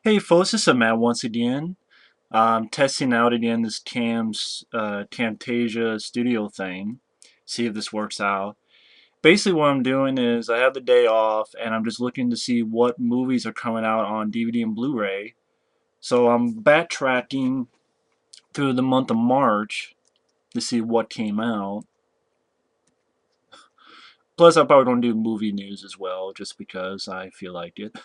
Hey folks, this is Matt once again. I'm testing out again this Camtasia Studio thing. See if this works out. Basically what I'm doing is I have the day off and I'm just looking to see what movies are coming out on DVD and Blu-ray. So I'm backtracking through the month of March to see what came out. Plus I'm probably going to do movie news as well just because I feel like it.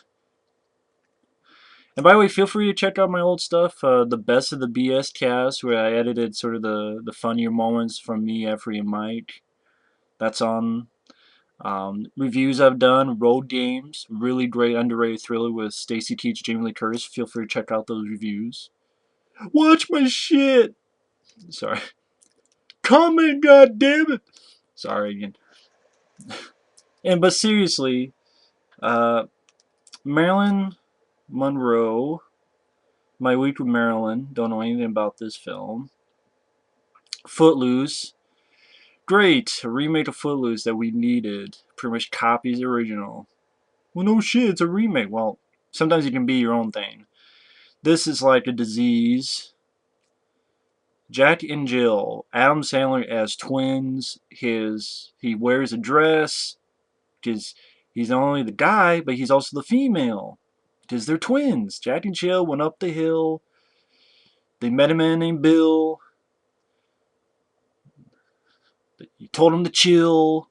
And by the way, feel free to check out my old stuff, the Best of the BS cast, where I edited sort of the funnier moments from me, Effrey, and Mike. That's on. Reviews I've done, Road Games, really great underrated thriller with Stacy Keach, Jamie Lee Curtis. Feel free to check out those reviews. Watch my shit! Sorry. Comment, goddammit! Sorry again. But seriously, uh, Marilyn Monroe, My Week with Marilyn, don't know anything about this film. Footloose, great, a remake of Footloose that we needed. Pretty much copies the original. Well, no shit, it's a remake. Well, sometimes it can be your own thing. This is like a disease. Jack and Jill, Adam Sandler as twins. He wears a dress because he's not only the guy, but he's also the female because they're twins. Jack and Jill went up the hill. They met a man named Bill. He told him to chill.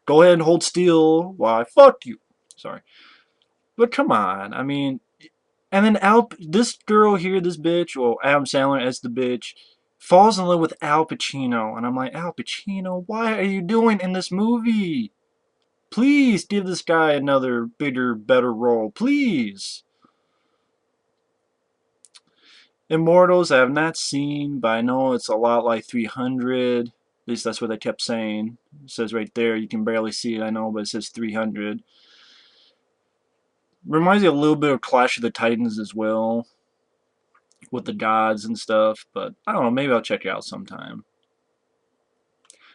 Go ahead and hold still while I fuck you. Sorry. But come on, I mean, and then this girl here, this bitch, well, Adam Sandler as the bitch, falls in love with Al Pacino, and I'm like, Al Pacino, why are you doing in this movie? Please give this guy another bigger, better role, please. Immortals, I have not seen, but I know it's a lot like 300. At least that's what they kept saying. It says right there, you can barely see it, I know, but it says 300. Reminds me a little bit of Clash of the Titans as well, with the gods and stuff, but I don't know, maybe I'll check it out sometime.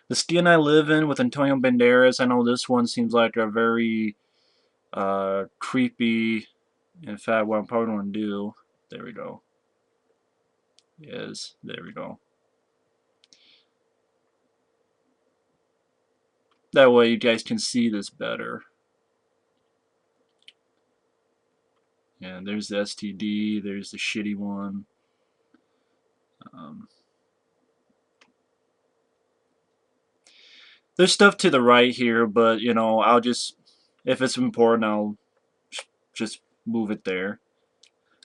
The Skin I Live In with Antonio Banderas, I know this one seems like a very creepy, in fact, what I'm probably going to do, there we go, is, there we go. That way you guys can see this better. Yeah, there's the STD, there's the shitty one. Um, there's stuff to the right here, but, you know, I'll just, if it's important, I'll just move it there.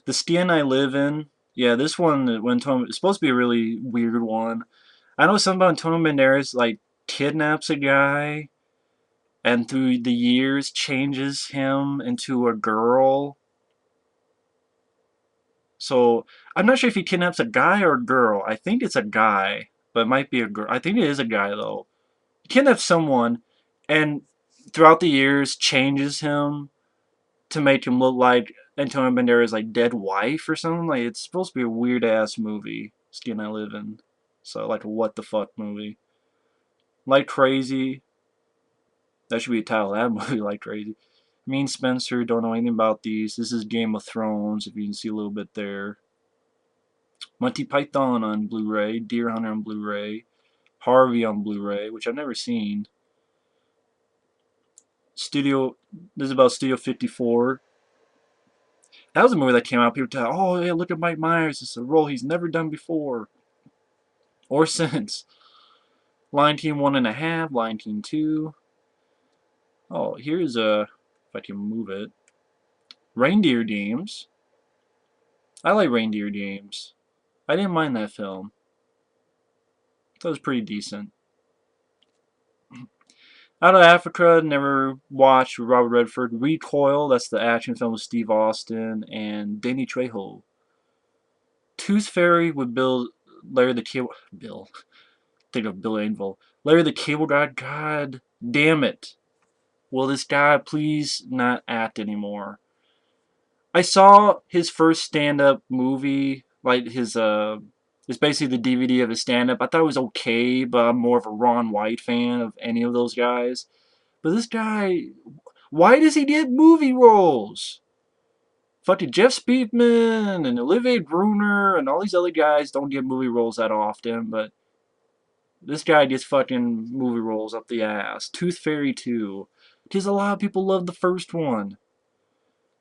The Skin I Live In, yeah, this one, when it's supposed to be a really weird one. I know something about Antonio Banderas, like, kidnaps a guy, and through the years changes him into a girl. So, I'm not sure if he kidnaps a guy or a girl. I think it's a guy, but it might be a girl. I think it is a guy, though. He kidnaps someone, and throughout the years changes him to make him look like Antonio Banderas' like dead wife or something. Like it's supposed to be a weird ass movie. Skin I Live In. So like a what the fuck movie. Like Crazy. That should be the title of that movie. Like Crazy. Me and Spencer don't know anything about these. This is Game of Thrones. If you can see a little bit there. Monty Python on Blu-ray. Deer Hunter on Blu-ray. Harvey on Blu-ray, which I've never seen. Studio. This is about Studio 54. That was a movie that came out. People tell, oh yeah, look at Mike Myers. It's a role he's never done before or since. Lion King 1.5, Lion King 2. Oh, here's a, if I can move it. Reindeer Games. I like Reindeer Games. I didn't mind that film. That was pretty decent. Out of Africa, never watched with Robert Redford. Recoil, that's the action film with Steve Austin and Danny Trejo. Tooth Fairy with Larry the Cable, think of Bill Engvall. Larry the Cable Guy, god damn it. Will this guy please not act anymore? I saw his first stand-up movie, like it's basically the DVD of his stand-up. I thought it was okay, but I'm more of a Ron White fan of any of those guys. But this guy, Why does he get movie roles? Fucking Jeff Speakman and Olivier Gruner and all these other guys don't get movie roles that often, but this guy gets fucking movie roles up the ass. Tooth Fairy 2. Because a lot of people love the first one.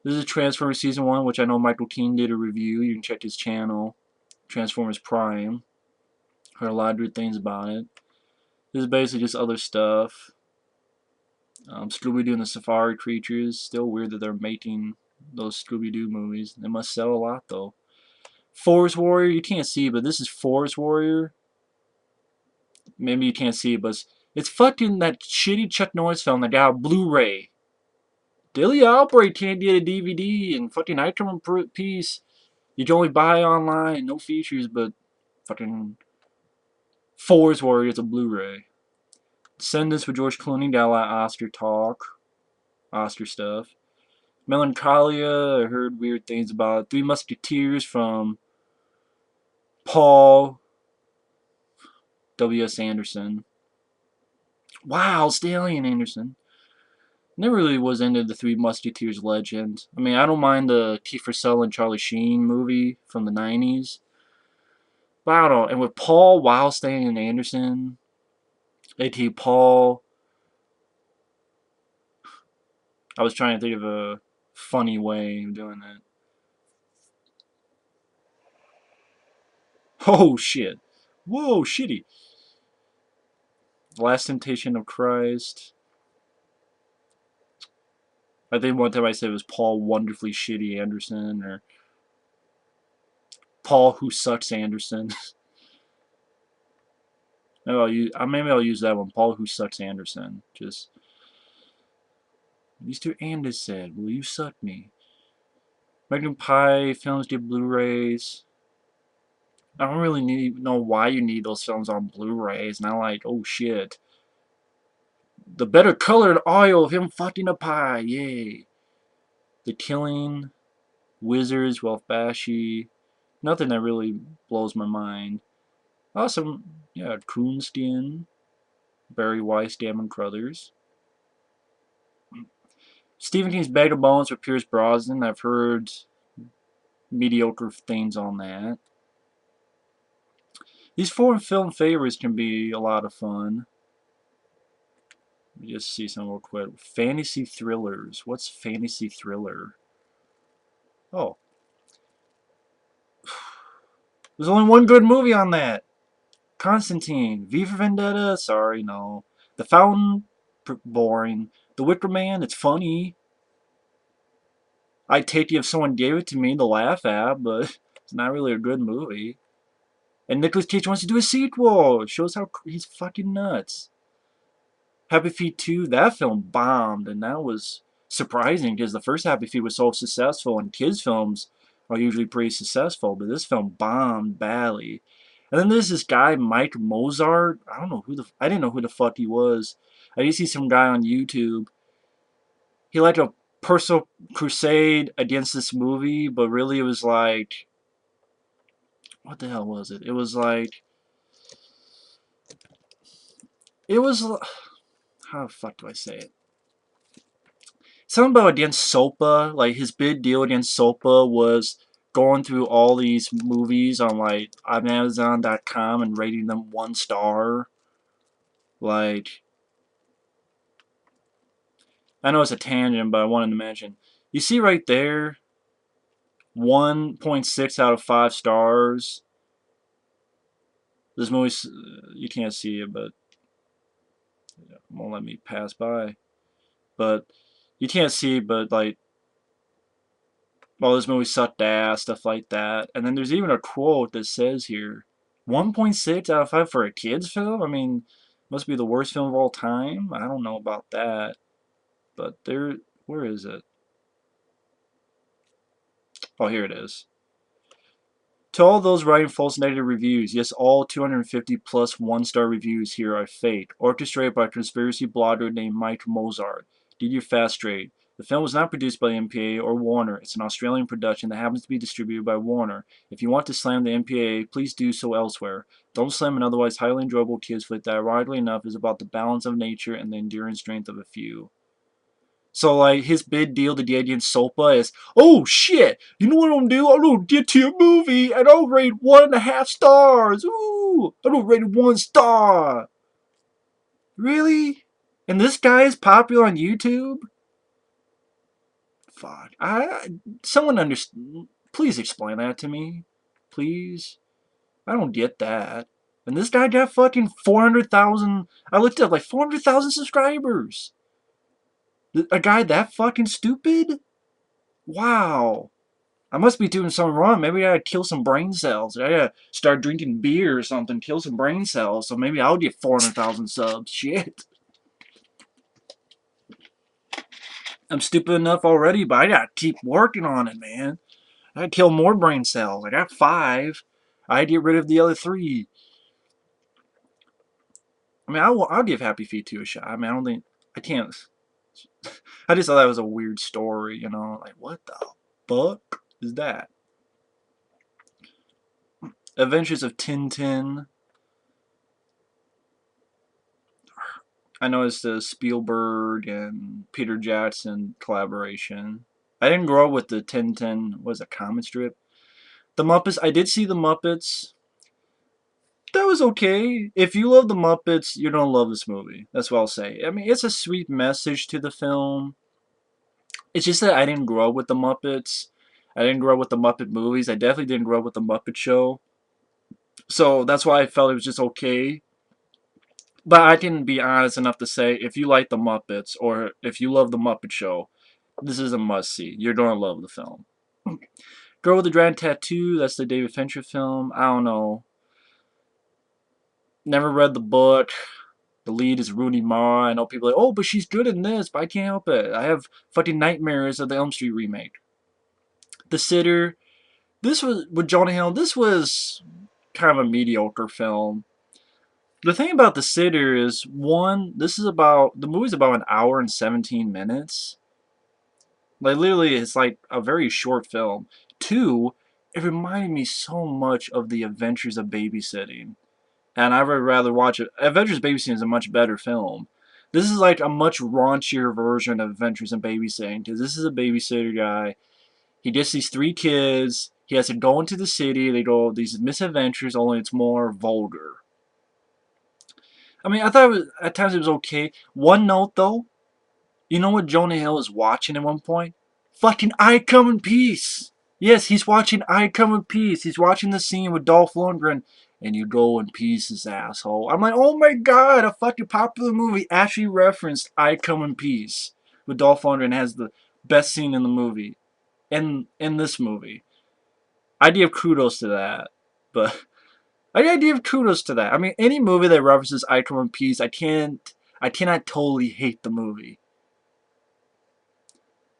This is Transformers Season 1, which I know Michael Keane did a review. You can check his channel. Transformers Prime. Heard a lot of good things about it. This is basically just other stuff. Scooby-Doo and the Safari Creatures. Still weird that they're making those Scooby-Doo movies. They must sell a lot, though. Forest Warrior, you can't see, but this is Forest Warrior. Maybe you can't see it, but it's fucking that shitty Chuck Norris film that got Blu-ray. Daily Outbreak can't get a DVD, and fucking Item Piece you can only buy online, no features, but fucking Forest Warrior is a Blu-ray. Descendants with George Clooney got a lot of Oscar talk, Oscar stuff. Melancholia, I heard weird things about it. Three Musketeers from Paul W.S. Anderson. Wow, Stallion Anderson. Never really was into the Three Musketeers legend. I mean, I don't mind the Kiefer Sutherland Charlie Sheen movie from the 90s. But I don't know. And with Paul Wildstein and Anderson, A.T. Paul, I was trying to think of a funny way of doing that. Oh, shit. Whoa, shitty. Last Temptation of Christ. I think one time I said it was Paul Wonderfully Shitty Anderson, or Paul Who Sucks Anderson. Maybe I'll use that one. Paul Who Sucks Anderson. Just Mr. Anderson, will you suck me? Magnum Pie films get Blu-rays. I don't really know why you need those films on Blu-rays. Not like, oh shit, the better colored oil of him fucking a pie, yay. The Killing, Wizards, Ralph Bakshi. Nothing that really blows my mind. Awesome, yeah, Coonskin, Barry Weiss, Damon Crothers. Stephen King's Bag of Bones with Pierce Brosnan. I've heard mediocre things on that. These foreign film favorites can be a lot of fun. Let me just see some real quick. Fantasy thrillers. What's fantasy thriller? Oh. There's only one good movie on that. Constantine. V for Vendetta? Sorry, no. The Fountain? Boring. The Wicker Man? It's funny. I'd take it if someone gave it to me to laugh at, but it's not really a good movie. And Nicolas Cage wants to do a sequel. It shows how he's fucking nuts. Happy Feet 2, that film bombed, and that was surprising because the first Happy Feet was so successful, and kids' films are usually pretty successful, but this film bombed badly. And then there's this guy, Mike Mozart. I didn't know who the fuck he was. I used to see some guy on YouTube. He like a personal crusade against this movie, but really it was like, what the hell was it? It was like, it was, how the fuck do I say it? Something about against SOPA, like his big deal against SOPA was going through all these movies on like Amazon.com and rating them 1 star. Like, I know it's a tangent, but I wanted to mention. You see right there, 1.6 out of 5 stars. This movie, you can't see it, but it won't let me pass by. But you can't see, but like, well, this movie sucked ass, stuff like that. And then there's even a quote that says here, 1.6 out of 5 for a kid's film? I mean, must be the worst film of all time? I don't know about that. But where is it? Oh, here it is. To all those writing false negative reviews, yes, all 250 plus 1-star reviews here are fake, orchestrated by a conspiracy blogger named Mike Mozart. Get your facts straight. The film was not produced by the MPA or Warner. It's an Australian production that happens to be distributed by Warner. If you want to slam the MPA, please do so elsewhere. Don't slam an otherwise highly enjoyable kids flick that, ironically enough, is about the balance of nature and the enduring strength of a few. So like his big deal to the and Sopa is, oh shit, you know what I'm gonna do? I'm gonna get to your movie and I'll rate 1.5 stars. Ooh, I'm gonna rate it 1 star. Really? And this guy is popular on YouTube? Fuck. Someone understand. Please explain that to me. Please. I don't get that. And this guy got fucking 400,000. I looked up like 400,000 subscribers. A guy that fucking stupid? Wow. I must be doing something wrong. Maybe I gotta kill some brain cells. I gotta start drinking beer or something, kill some brain cells, so maybe I'll get 400,000 subs. Shit. I'm stupid enough already, but I gotta keep working on it, man. I gotta kill more brain cells. I got 5. I get rid of the other 3. I mean, I'll give Happy Feet 2 a shot. I mean, I don't think... I can't... I just thought that was a weird story, you know? Like, what the fuck is that? Adventures of Tintin. I know it's the Spielberg and Peter Jackson collaboration. I didn't grow up with the Tintin, was a comic strip. The Muppets, I did see the Muppets. That was okay. If you love the Muppets, you're gonna love this movie. That's what I'll say. I mean, it's a sweet message to the film. It's just that I didn't grow up with the Muppets. I didn't grow up with the Muppet movies. I definitely didn't grow up with the Muppet Show. So that's why I felt it was just okay. But I can be honest enough to say, if you like the Muppets, or if you love the Muppet Show, this is a must-see. You're gonna love the film. Girl with the Dragon Tattoo, that's the David Fincher film. I don't know. Never read the book. The lead is Rooney Mara. I know people are like, oh, but she's good in this, but I can't help it. I have fucking nightmares of the Elm Street remake. The Sitter. This was, with Jonah Hill, this was kind of a mediocre film. The thing about The Sitter is, one, the movie's about an hour and 17 minutes. Like, literally, it's like a very short film. Two, it reminded me so much of The Adventures of Babysitting. And I would rather watch it. Adventures of Babysitting is a much better film. This is like a much raunchier version of Adventures in Babysitting, because this is a babysitter guy. He gets these 3 kids. He has to go into the city. They go these misadventures, only it's more vulgar. I mean, I thought at times it was okay. One note, though. You know what Jonah Hill is watching at one point? Fucking I Come in Peace. Yes, he's watching I Come in Peace. He's watching the scene with Dolph Lundgren. And you go in pieces, asshole. I'm like, oh my god, a fucking popular movie actually referenced I Come in Peace. With Dolph Lundgren has the best scene in the movie. In this movie. I give kudos to that. But I give kudos to that. I mean, any movie that references I Come in Peace, I cannot totally hate the movie.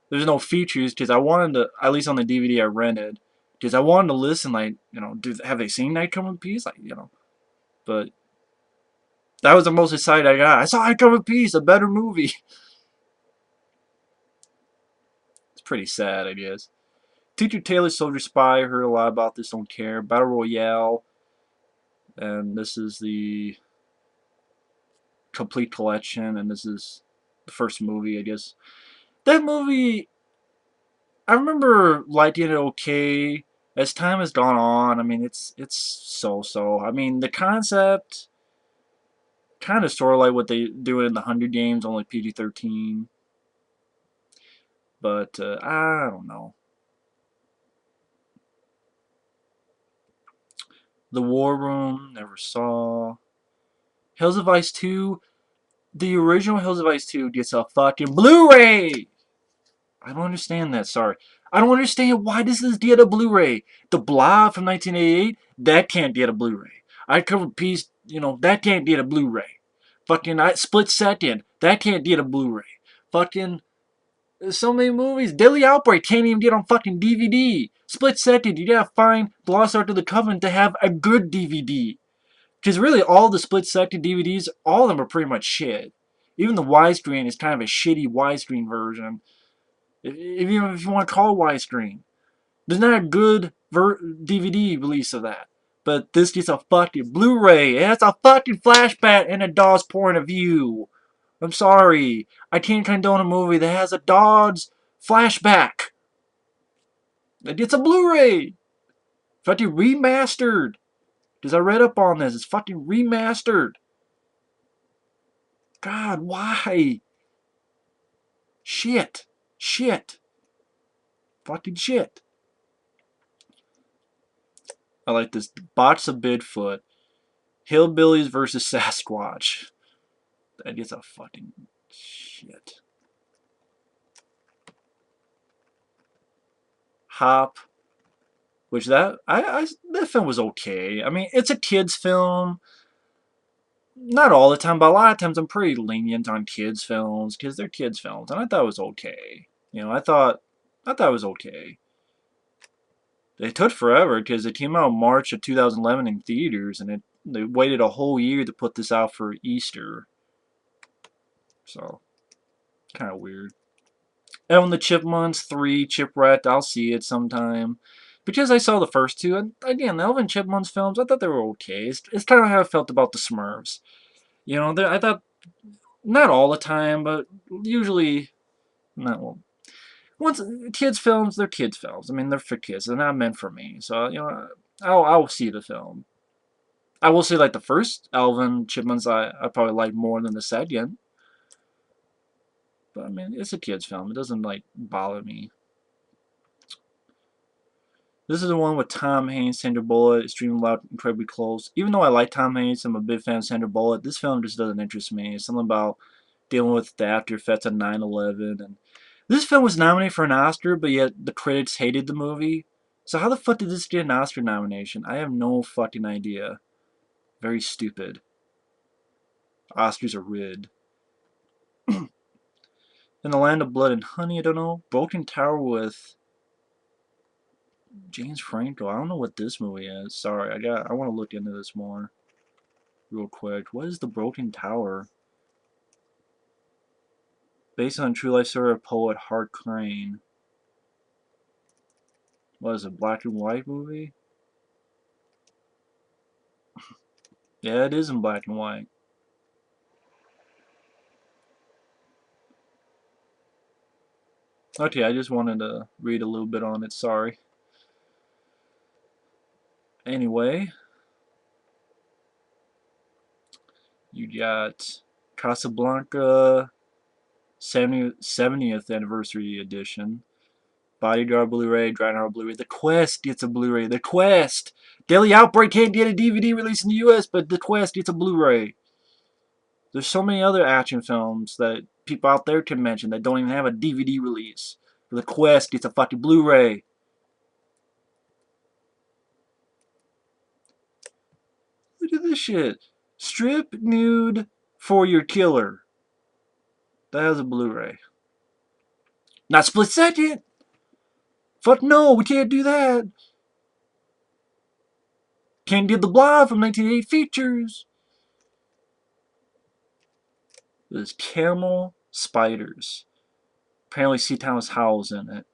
There's no features because I wanted to, at least on the DVD I rented, because I wanted to listen, like, you know, have they seen Night Come in Peace? Like, you know, but that was the most excited I got. I saw Night Come in Peace, a better movie. It's pretty sad, I guess. Teacher Taylor Soldier Spy, heard a lot about this, don't care. Battle Royale, and this is the complete collection, and this is the first movie, I guess. That movie, I remember liking it okay. As time has gone on, I mean, it's so-so. I mean, the concept, kind of sort of like what they do in the Hunger Games, only PG-13. But, I don't know. The War Room, never saw. Hills of Ice 2, the original Hills of Ice 2 gets a fucking Blu-ray! I don't understand that, sorry. I don't understand why this is get a Blu-ray. The Blob from 1988, that can't get a Blu-ray. I Covered Peace, you know, that can't get a Blu-ray. Fucking Split Second, that can't get a Blu-ray. Fucking, there's so many movies. Deadly Outbreak can't even get on fucking DVD. Split Second, you gotta find The Lost Ark of the Covenant to have a good DVD. Because really, all the Split Second DVDs, all of them are pretty much shit. Even the widescreen is kind of a shitty widescreen version. Even if you want to call it widescreen. There's not a good DVD release of that. But this gets a fucking Blu-ray. It has a fucking flashback and a DOS point of view. I'm sorry. I can't condone a movie that has a dog's flashback. It's a Blu-ray. Fucking remastered. Because I read up on this. It's fucking remastered. God, why? Shit. Shit. Fucking shit. I like this. Box of Bigfoot. Hillbillies versus Sasquatch. That is a fucking shit. Hop. Which that film was okay. I mean, it's a kids film. Not all the time, but a lot of times I'm pretty lenient on kids films because they're kids films, and I thought it was okay. You know, I thought it was okay. It took forever because it came out in March of 2011 in theaters, and they waited a whole year to put this out for Easter. So, kind of weird. Alvin the Chipmunks 3, Chipwrecked, I'll see it sometime. Because I saw the first two, and again, the Alvin Chipmunks films, I thought they were okay. It's kind of how I felt about the Smurfs. You know, I thought, not all the time, but usually, not well. Once kids films, they're kids films. I mean, they're for kids. They're not meant for me. So you know, I'll see the film. I will say like the first Alvin Chipmunks I probably like more than the second. But I mean, it's a kids film. It doesn't like bother me. This is the one with Tom Hanks, Sandra Bullock, extremely loud, incredibly close. Even though I like Tom Hanks, I'm a big fan of Sandra Bullock. This film just doesn't interest me. It's something about dealing with the after effects of 9/11, and this film was nominated for an Oscar, but yet the critics hated the movie. So how the fuck did this get an Oscar nomination? I have no fucking idea. Very stupid. Oscars are rigged. In the Land of Blood and Honey, I don't know. Broken Tower with James Franco. I don't know what this movie is. Sorry, I want to look into this more real quick. What is the Broken Tower? Based on true life story of poet Hart Crane. What is it? Black and white movie? Yeah, it is in black and white. Okay, I just wanted to read a little bit on it. Sorry. Anyway, you got Casablanca 70th anniversary edition. Bodyguard Blu-ray, Dragonheart Blu-ray. The Quest gets a Blu-ray. The Quest! Daily Outbreak can't get a DVD release in the US, but The Quest gets a Blu-ray. There's so many other action films that people out there can mention that don't even have a DVD release. The Quest gets a fucking Blu-ray. Look at this shit. Strip nude for your killer. That has a Blu-ray. Not split second! Fuck no, we can't do that. Can't get the Blob from 1988 Features. There's camel spiders. Apparently C. Thomas Howell's in it.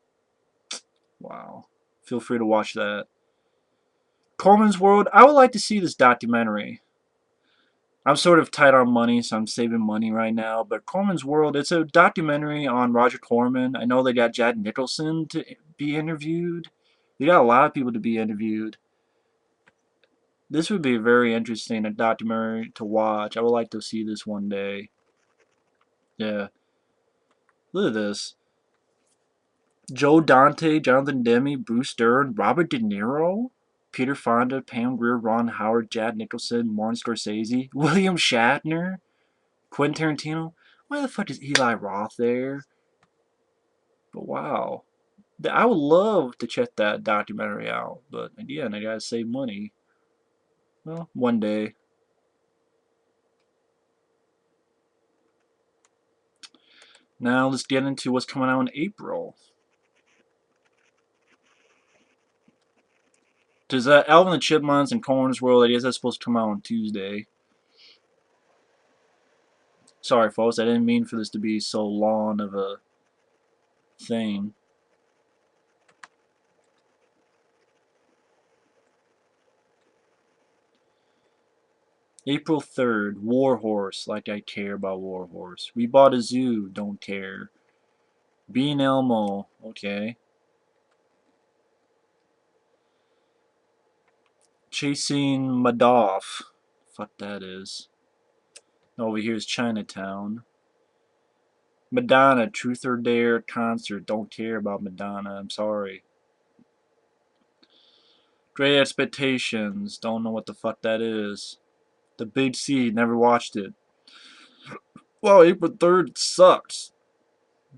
Wow. Feel free to watch that. Corman's World. I would like to see this documentary. I'm sort of tight on money, so I'm saving money right now. But Corman's World, it's a documentary on Roger Corman. I know they got Jack Nicholson to be interviewed. They got a lot of people to be interviewed. This would be very interesting, a documentary to watch. I would like to see this one day. Yeah. Look at this. Joe Dante, Jonathan Demme, Bruce Dern, Robert De Niro, Peter Fonda, Pam Grier, Ron Howard, Jack Nicholson, Martin Scorsese, William Shatner, Quentin Tarantino. Why the fuck is Eli Roth there? But wow. I would love to check that documentary out. But again, I gotta save money. Well, one day. Now let's get into what's coming out in April. Because Alvin and the Chipmunks and Corn's World, I guess that's supposed to come out on Tuesday. Sorry, folks, I didn't mean for this to be so long of a thing. April 3rd, Warhorse, like I care about Warhorse. We bought a zoo, don't care. Bean Elmo, okay. Chasing Madoff, fuck that is. Over here is Chinatown. Madonna, Truth or Dare concert, don't care about Madonna, I'm sorry. Great Expectations, don't know what the fuck that is. The Big C, never watched it. Well, April 3rd sucks.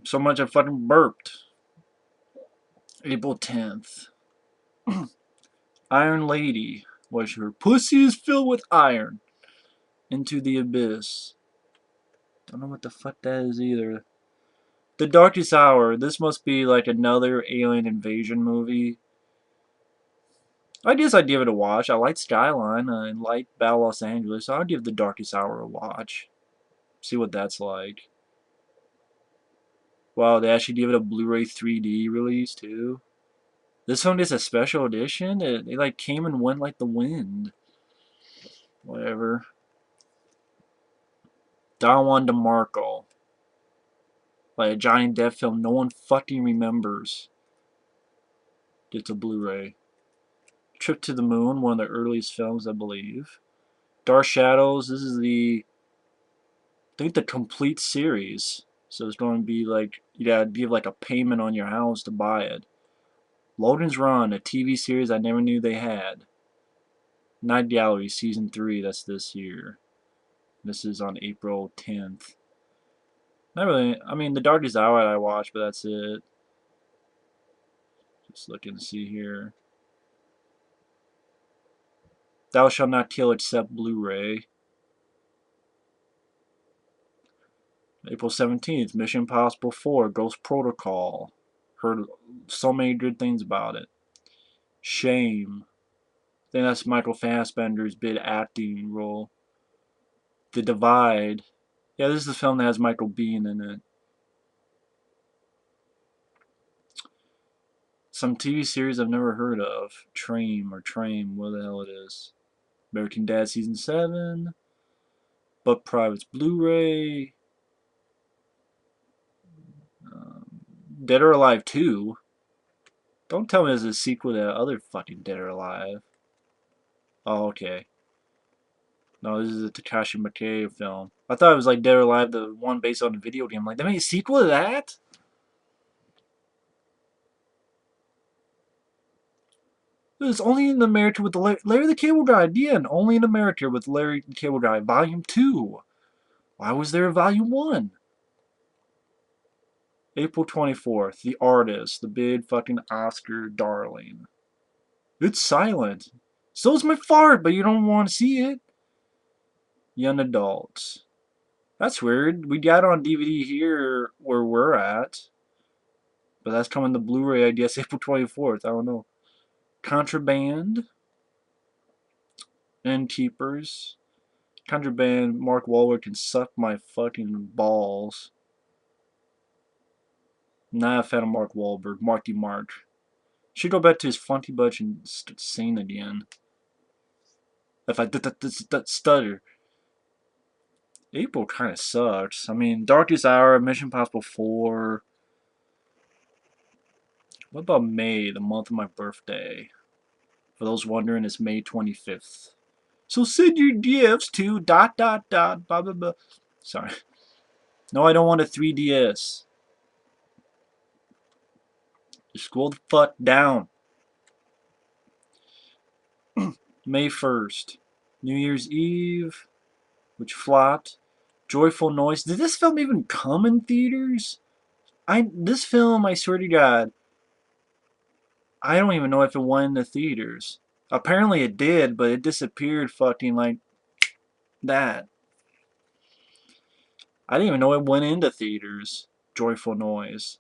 So much I fucking burped. April 10th. Iron Lady, was her pussy is filled with iron. Into the Abyss. Don't know what the fuck that is either. The Darkest Hour, this must be like another alien invasion movie. I guess I'd give it a watch. I like Skyline, I like Battle Los Angeles, so I'll give The Darkest Hour a watch. See what that's like. Wow, they actually give it a Blu-ray 3D release too. This one is a special edition. It like came and went like the wind. Whatever. Don Juan DeMarco. Like a Johnny Depp film no one fucking remembers. Gets a Blu-ray. Trip to the Moon, one of the earliest films, I believe. Dark Shadows, this is I think the complete series. So it's going to be like, you gotta give like a payment on your house to buy it. Logan's Run, a TV series I never knew they had. Night Gallery, Season 3, that's this year. This is on April 10th. Not really, I mean, The Darkest Hour I watched, but that's it. Just looking to see here. Thou Shalt Not Kill except Blu-ray. April 17th, Mission Impossible 4, Ghost Protocol. Heard so many good things about it. Shame. I think that's Michael Fassbender's big acting role. The Divide. Yeah, this is the film that has Michael Biehn in it. Some TV series I've never heard of. Train, what the hell it is. American Dad Season 7. Buck Private's Blu-ray. Dead or Alive 2. Don't tell me there's a sequel to that other fucking Dead or Alive. Oh, okay. No, this is a Takashi Miike film. I thought it was like Dead or Alive, the one based on the video game. Like, they made a sequel to that? It's only in America with the Larry the Cable Guy. Again, only in America with Larry the Cable Guy. Volume 2. Why was there a Volume 1? April 24th. The Artist. The big fucking Oscar darling. It's silent. So's my fart, but you don't want to see it. Young Adults. That's weird. We got it on DVD here where we're at. But that's coming to Blu-ray, I guess, April 24th. I don't know. Contraband. Innkeepers. Contraband. Mark Wahlberg can suck my fucking balls. Not a fan of Mark Wahlberg. Marky Mark. Should go back to his funky bunch and sing again. If I did that stutter. April kind of sucks. I mean, Darkest Hour, Mission Impossible 4. What about May, the month of my birthday? For those wondering, it's May 25th. So send your gifts to ... blah blah blah. Sorry. No, I don't want a 3DS. Just scroll the fuck down. May 1st. New Year's Eve, which flopped. Joyful Noise. Did this film even come in theaters? This film, I swear to God, I don't even know if it went in the theaters. Apparently it did, but it disappeared fucking like that. I didn't even know it went into theaters. Joyful Noise.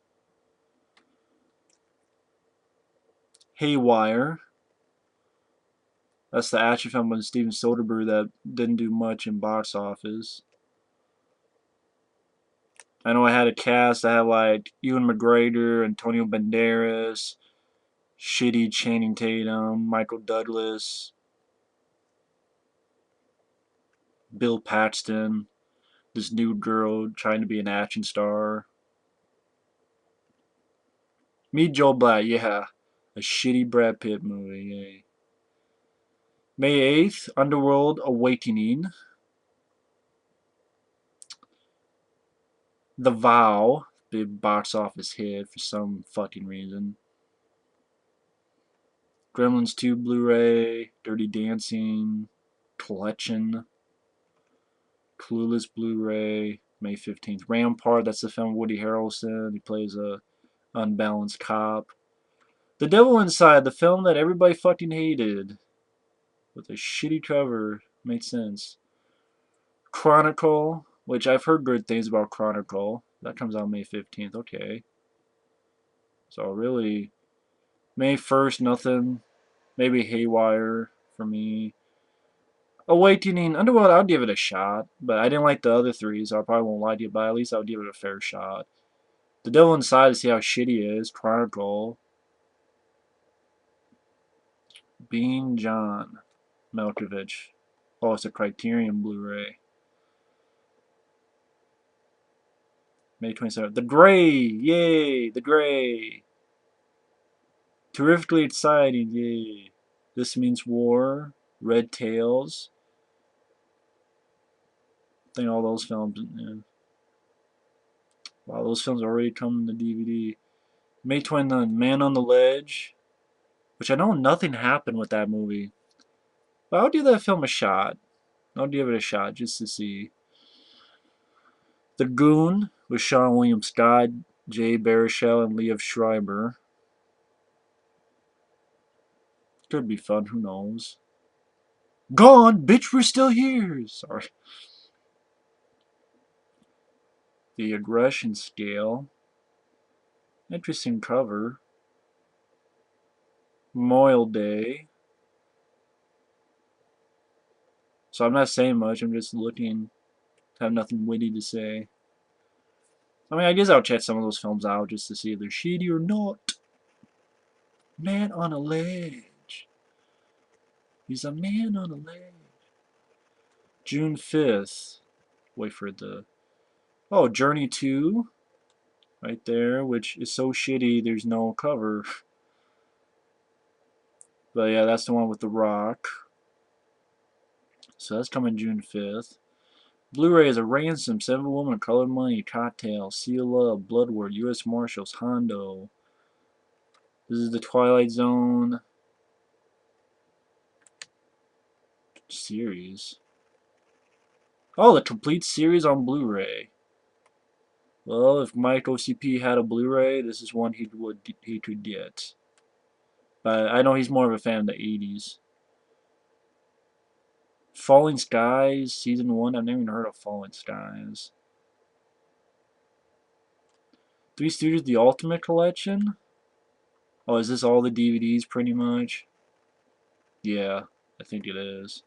Haywire. That's the action film with Steven Soderbergh that didn't do much in box office. I know I had a cast that had like Ewan McGregor, Antonio Banderas, shitty Channing Tatum, Michael Douglas. Bill Paxton, this nude girl trying to be an action star. Meet Joe Black, yeah. A shitty Brad Pitt movie, yay. May 8th, Underworld Awakening. The Vow, big box office hit for some fucking reason. Gremlins 2 Blu-ray, Dirty Dancing, Collection, Clueless Blu-ray, May 15th. Rampart, that's the film Woody Harrelson. He plays a unbalanced cop. The Devil Inside, the film that everybody fucking hated, with a shitty cover, made sense. Chronicle, which I've heard good things about Chronicle. That comes out May 15th. Okay. So really, May 1st, nothing. Maybe Haywire for me. Awakening, Underworld, I'll give it a shot. But I didn't like the other three, so I probably won't lie to you, but at least I'll give it a fair shot. The Devil Inside to see how shitty it is. Chronicle. Bean John Malkovich. Oh, it's a Criterion Blu-ray. May 27th. The Gray! Yay! The Gray! Terrifically exciting, yay! This Means War. Red Tails. I think all those films. Yeah. Wow, those films already come to DVD. May 29th. Man on the Ledge. Which I know nothing happened with that movie. But I'll give that film a shot. I'll give it a shot just to see. The Goon with Sean William Scott, Jay Baruchel, and Liev Schreiber. Could be fun, who knows. Gone! Bitch, we're still here! Sorry. The Aggression Scale. Interesting cover. Memorial Day. So I'm not saying much, I'm just looking. Have nothing witty to say. I mean, I guess I'll check some of those films out just to see if they're shitty or not. Man on a Ledge. He's a man on a ledge. June 5th. Wait for the... Oh, Journey 2. Right there, which is so shitty there's no cover. But yeah, that's the one with The Rock. So that's coming June 5th. Blu-ray is A Ransom, Seven Woman, Color Money, Cocktail, Sea of Love, Bloodward, U.S. Marshals, Hondo. This is the Twilight Zone series. Oh, the complete series on Blu-ray. Well, if Mike OCP had a Blu-ray, this is one he could get. But I know he's more of a fan of the 80s. Falling Skies, Season 1. I've never even heard of Falling Skies. Three Stooges, The Ultimate Collection? Oh, is this all the DVDs pretty much? Yeah, I think it is.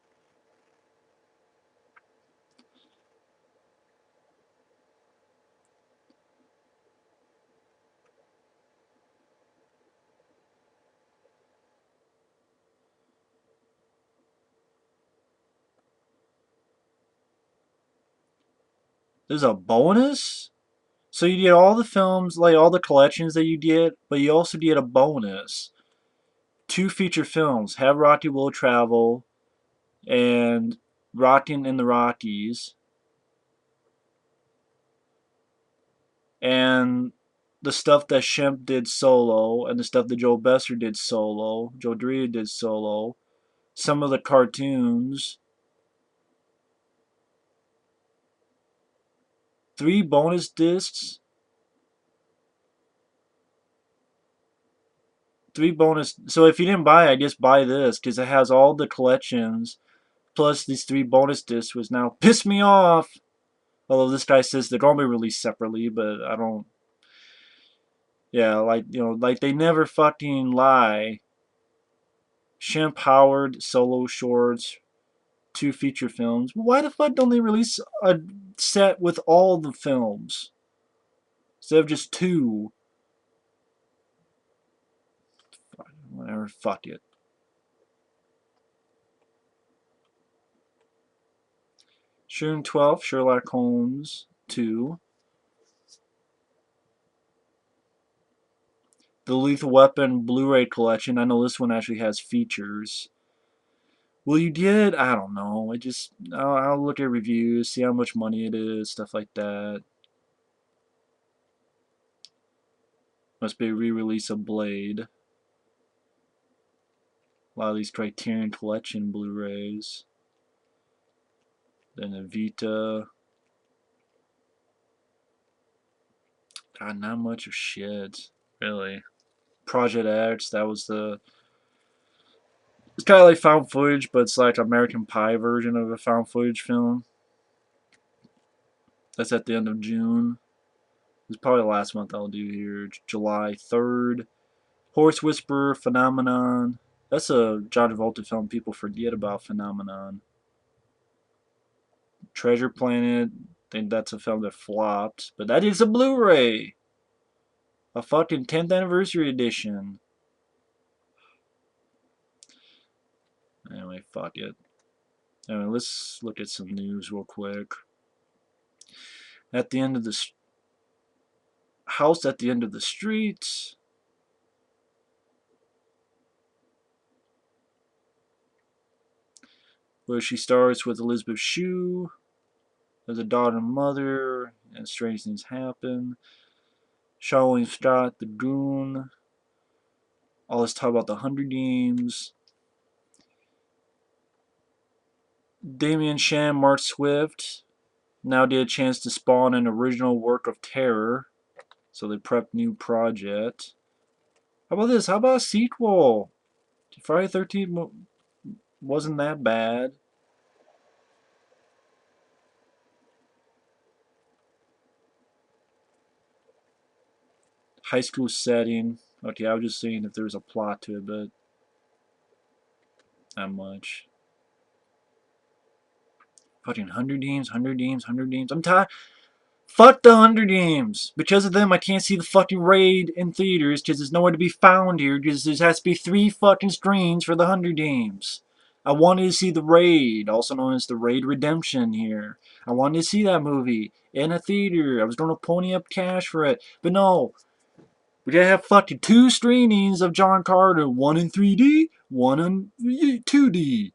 There's a bonus? So you get all the films, like all the collections that you get, but you also get a bonus. Two feature films, Have Rocky Will Travel and Rockin' in the Rockies. And the stuff that Shemp did solo, and the stuff that Joe Besser did solo, Joe Dorita did solo, some of the cartoons, three bonus discs, three bonus. So if you didn't buy it, I guess buy this because it has all the collections plus these three bonus discs, which now piss me off. Although this guy says they're gonna be released separately, but I don't. Yeah, like like they never fucking lie. Shemp Howard solo shorts, two feature films. Why the fuck don't they release a set with all the films instead of just two? Whatever, fuck it. June 12th, Sherlock Holmes 2. The Lethal Weapon Blu-ray collection. I know this one actually has features. Will you get it? I don't know. I'll look at reviews, see how much money it is, stuff like that. Must be a re-release of Blade. A lot of these Criterion Collection Blu-rays. Then the Vita. God, not much of shit, really. Project X, that was the... It's kind of like found footage, but it's like American Pie version of a found footage film. That's at the end of June. It's probably the last month I'll do here. July 3rd. Horse Whisperer, Phenomenon. That's a John Travolta film people forget about. Phenomenon. Treasure Planet. I think that's a film that flopped. But that is a Blu-ray. A fucking 10th anniversary edition. Anyway, fuck it. Anyway, let's look at some news real quick. At the end of the house at the end of the street. Where she starts with Elizabeth Shue. There's a daughter and mother, and strange things happen. Charlene Scott, the Goon. All this talk about the Hunger Games. Damien Shan, Mark Swift now get a chance to spawn an original work of terror. So they prepped new project. How about this? How about a sequel? Friday the 13th wasn't that bad. High school setting. Okay, I was just saying if there was a plot to it, but not much. Fucking Hunger Games, Hunger Games, Hunger Games. I'm tired. Fuck the Hunger Games. Because of them, I can't see the fucking raid in theaters because there's nowhere to be found here because there has to be 3 fucking screens for the Hunger Games. I wanted to see the raid, also known as the Raid Redemption here. I wanted to see that movie in a theater. I was going to pony up cash for it. But no. We gotta have fucking 2 screenings of John Carter. One in 3D, one in 2D.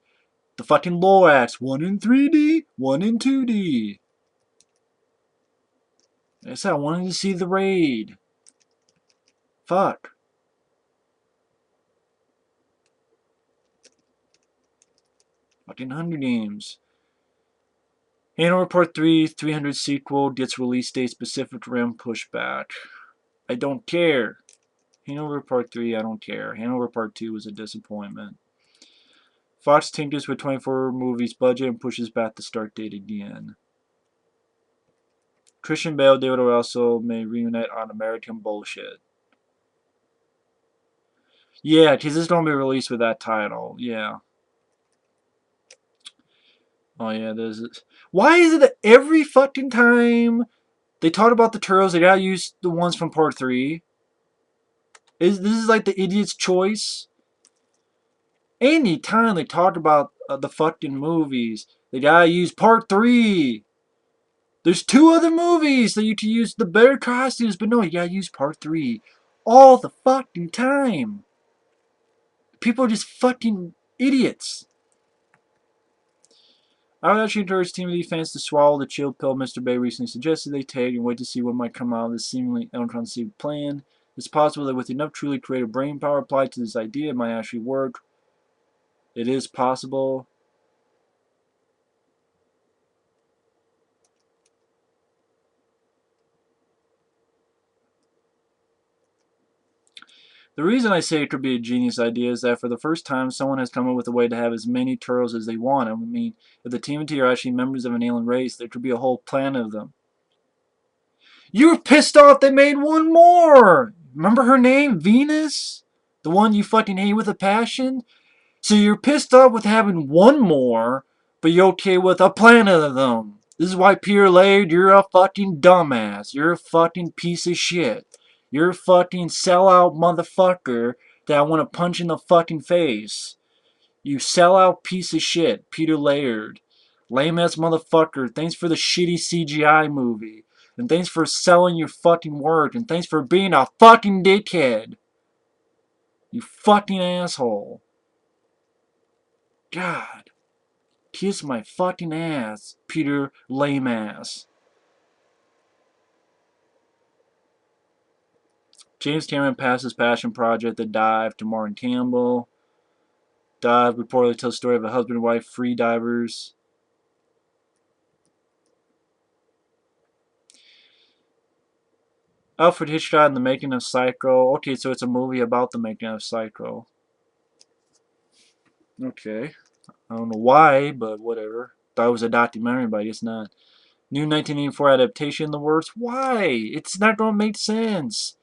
The fucking Lorax. One in 3D, one in 2D. Like I said, I wanted to see the raid. Fuck. Fucking Hunger Games. Hanover Part 3 300 sequel gets release date specific RAM pushback. I don't care. Hanover Part 3, I don't care. Hanover Part 2 was a disappointment. Fox tinkers with 24 movies budget and pushes back the start date again. Christian Bale, David O. Russell may reunite on American bullshit. Yeah, because this don't be released with that title. Yeah. Oh yeah, there's this. Why is it that every fucking time they talk about the Turtles, they gotta use the ones from Part 3? This is like the idiot's choice? Any time they talk about the fucking movies, they gotta use Part 3. There's 2 other movies that you can use the better costumes, but no, you gotta use Part 3 all the fucking time. People are just fucking idiots. I would actually encourage Timothy fans to swallow the chill pill Mr. Bay recently suggested they take and wait to see what might come out of this seemingly unconceived plan. It's possible that with enough truly creative brain power applied to this idea, it might actually work. It is possible. The reason I say it could be a genius idea is that for the first time, someone has come up with a way to have as many turtles as they want. I mean, if the TMNT are actually members of an alien race, there could be a whole planet of them. You were pissed off they made one more! Remember her name? Venus? The one you fucking hate with a passion? So you're pissed off with having one more, but you're okay with a planet of them. This is why Peter Laird, you're a fucking dumbass. You're a fucking piece of shit. You're a fucking sellout motherfucker that I want to punch in the fucking face. You sellout piece of shit, Peter Laird. Lame ass motherfucker. Thanks for the shitty CGI movie. And thanks for selling your fucking work. And thanks for being a fucking dickhead. You fucking asshole. God. Kiss my fucking ass, Peter Lame ass. James Cameron passed his passion project, The Dive, to Martin Campbell. Dive reportedly tells the story of a husband and wife free divers. Alfred Hitchcock in the making of Psycho. Okay, so it's a movie about the making of Psycho. Okay. I don't know why, but whatever. Thought it was a documentary, but it's not. New 1984 adaptation in the works. Why? It's not going to make sense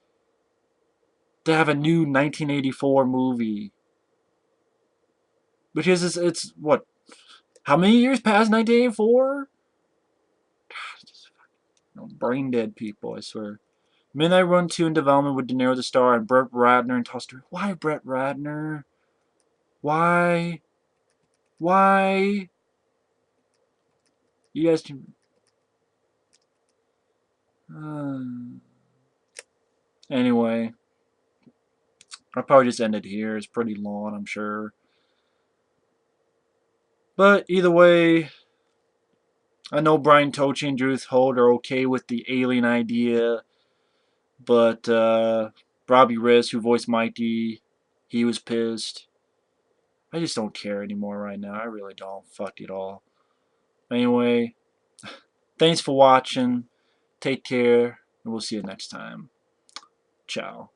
to have a new 1984 movie. Because it's what? How many years past 1984? Brain dead people, I swear. Midnight Run 2 in development with De Niro the star and Brett Ratner and Toster. Why Brett Ratner? Why? Why? You guys can... Anyway. I'll probably just end it here. It's pretty long, I'm sure. But either way, I know Brian Tochi and Judith Holt are okay with the alien idea. But Robbie Riss, who voiced Mikey, he was pissed. I just don't care anymore right now. I really don't. Fuck it all. Anyway, thanks for watching. Take care, and we'll see you next time. Ciao.